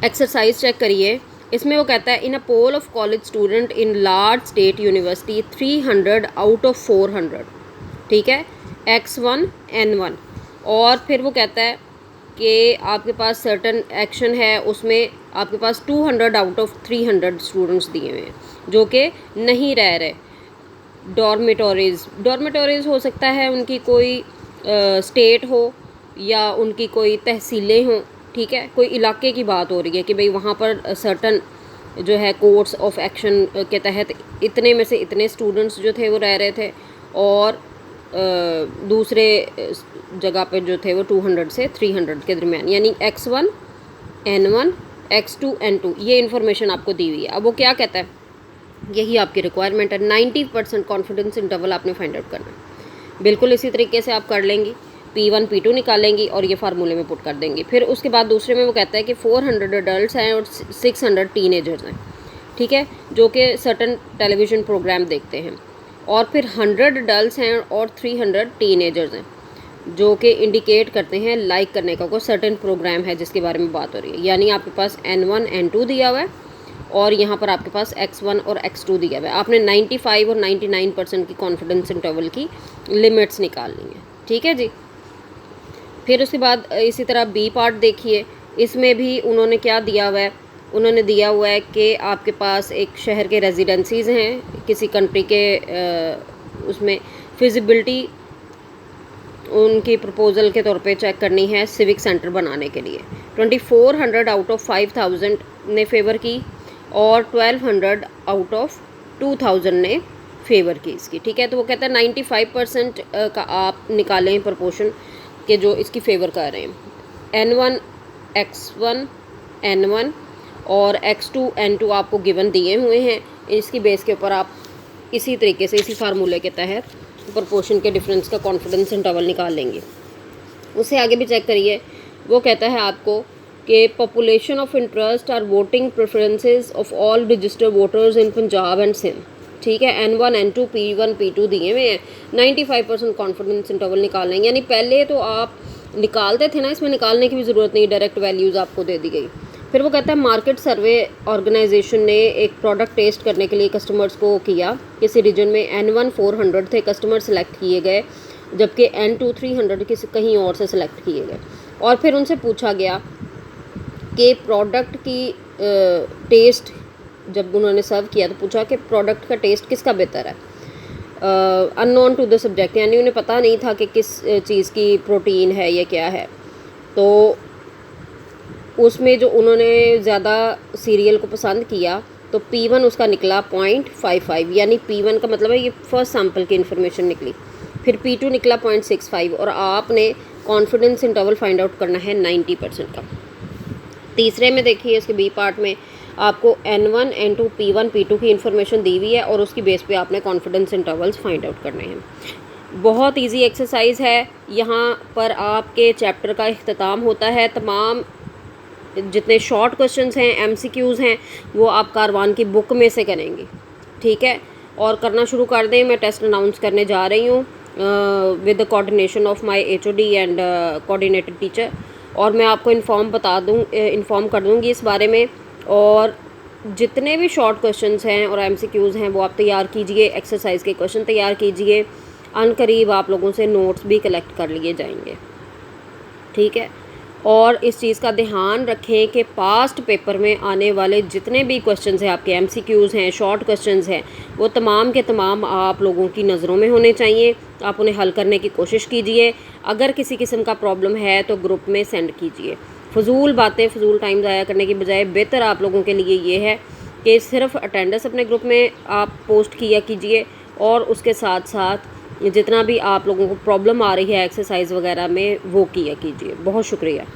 Exercise check करिए। इसमें वो कहता है in a poll of college student in large state university 300 out of 400, ठीक है, X1 N1। और फिर वो कहता है कि आपके पास सर्टन एक्शन है, उसमें आपके पास 200 आउट ऑफ 300 स्टूडेंट्स दिए हुए हैं जो कि नहीं रह रहे डॉर्मेटोरीज़ हो सकता है उनकी कोई स्टेट हो या उनकी कोई तहसीलें हों, ठीक है, कोई इलाके की बात हो रही है कि भाई वहाँ पर सर्टन जो है कोर्ट्स ऑफ एक्शन के तहत इतने में से इतने स्टूडेंट्स जो थे वो रह रहे थे और दूसरे जगह पे जो थे वो 200 से 300 के दरमियान, यानी X1 N1 X2 N2 ये इन्फॉर्मेशन आपको दी हुई है। अब वो क्या कहता है, यही आपकी रिक्वायरमेंट है, 90% कॉन्फिडेंस इंटरवल आपने फाइंड आउट करना है। बिल्कुल इसी तरीके से आप कर लेंगी, P1 P2 निकालेंगी और ये फार्मूले में पुट कर देंगी। फिर उसके बाद दूसरे में वो कहता है कि 400 अडल्ट हैं और 600 टीनेजर्स हैं, ठीक है, जो कि सर्टन टेलीविज़न प्रोग्राम देखते हैं। और फिर 100 अडल्ट हैं और 300 टीनेजर्स हैं जो कि इंडिकेट करते हैं लाइक करने का कोई सर्टन प्रोग्राम है जिसके बारे में बात हो रही है। यानी आपके पास N1 N2 दिया हुआ है और यहाँ पर आपके पास X1 और X2 दिया हुआ है। आपने 95 और 99% की कॉन्फिडेंस इंटरवल की लिमिट्स निकालनी है, ठीक है जी। फिर उसके बाद इसी तरह बी पार्ट देखिए, इसमें भी उन्होंने क्या दिया हुआ है, उन्होंने दिया हुआ है कि आपके पास एक शहर के रेजिडेंसीज़ हैं किसी कंट्री के, उसमें फिजिबिलिटी उनकी प्रपोज़ल के तौर पे चेक करनी है सिविक सेंटर बनाने के लिए। 2400 आउट ऑफ 5000 ने फेवर की और 1200 आउट ऑफ 2000 ने फेवर की इसकी, ठीक है। तो वो कहता है 95% का आप निकालें प्रपोर्शन के जो इसकी फेवर कर रहे हैं। N1 X1 N1 और X2 N2 आपको गिवन दिए हुए हैं, इसकी बेस के ऊपर आप इसी तरीके से इसी फार्मूले के तहत प्रपोर्शन के डिफरेंस का कॉन्फिडेंस इंटरवल निकाल लेंगे। उससे आगे भी चेक करिए, वो कहता है आपको कि population of interest are voting preferences of all registered voters in Punjab and Sindh, ठीक है। N1 N2 P1 P2 दिए हुए हैं, 95% कॉन्फिडेंस इंटरवल निकालेंगे। यानी पहले तो आप निकालते थे ना, इसमें निकालने की भी ज़रूरत नहीं, डायरेक्ट वैल्यूज़ आपको दे दी गई। फिर वो कहता है मार्केट सर्वे ऑर्गेनाइजेशन ने एक प्रोडक्ट टेस्ट करने के लिए कस्टमर्स को किया, किसी रीजन में N1 400 थे कस्टमर सेलेक्ट किए गए, जबकि N2 300 किसी कहीं और से सिलेक्ट किए गए। और फिर उनसे पूछा गया कि प्रोडक्ट की टेस्ट, जब उन्होंने सर्व किया तो पूछा कि प्रोडक्ट का टेस्ट किसका बेहतर है। अननोन टू द सब्जेक्ट, यानी उन्हें पता नहीं था कि किस चीज़ की प्रोटीन है या क्या है। तो उसमें जो उन्होंने ज़्यादा सीरियल को पसंद किया तो P1 उसका निकला 0.55, यानी P1 का मतलब है ये फर्स्ट सैम्पल की इन्फॉर्मेशन निकली। फिर P2 निकला 0.65 और आपने कॉन्फिडेंस इंटरवल फाइंड आउट करना है 90% का। तीसरे में देखिए, इसके बी पार्ट में आपको N1 N2 P1 P2 की इन्फॉर्मेशन दी हुई है और उसकी बेस पे आपने कॉन्फिडेंस इंटरवल्स फाइंड आउट करने हैं। बहुत इजी एक्सरसाइज है। यहाँ पर आपके चैप्टर का इख्तिताम होता है। तमाम जितने शॉर्ट क्वेश्चंस हैं, MCQs हैं, वो आप कारवान की बुक में से करेंगे, ठीक है। और करना शुरू कर दें। मैं टेस्ट अनाउंस करने जा रही हूँ with the coordination of my HOD and coordinated teacher, और मैं आपको इन्फॉर्म कर दूँगी इस बारे में। और जितने भी शॉर्ट क्वेश्चंस हैं और MCQs हैं वो आप तैयार कीजिए, एक्सरसाइज के क्वेश्चन तैयार कीजिए। अनकरीब आप लोगों से नोट्स भी कलेक्ट कर लिए जाएंगे, ठीक है। और इस चीज़ का ध्यान रखें कि पास्ट पेपर में आने वाले जितने भी क्वेश्चंस हैं, आपके MCQs हैं, शॉर्ट क्वेश्चंस हैं, वो तमाम के तमाम आप लोगों की नज़रों में होने चाहिए। आप उन्हें हल करने की कोशिश कीजिए। अगर किसी किस्म का प्रॉब्लम है तो ग्रुप में सेंड कीजिए। फजूल बातें, फजूल टाइम ज़ाया करने की बजाय बेहतर आप लोगों के लिए ये है कि सिर्फ अटेंडेंस अपने ग्रुप में आप पोस्ट किया कीजिए और उसके साथ साथ जितना भी आप लोगों को प्रॉब्लम आ रही है एक्सरसाइज वगैरह में वो किया कीजिए। बहुत शुक्रिया।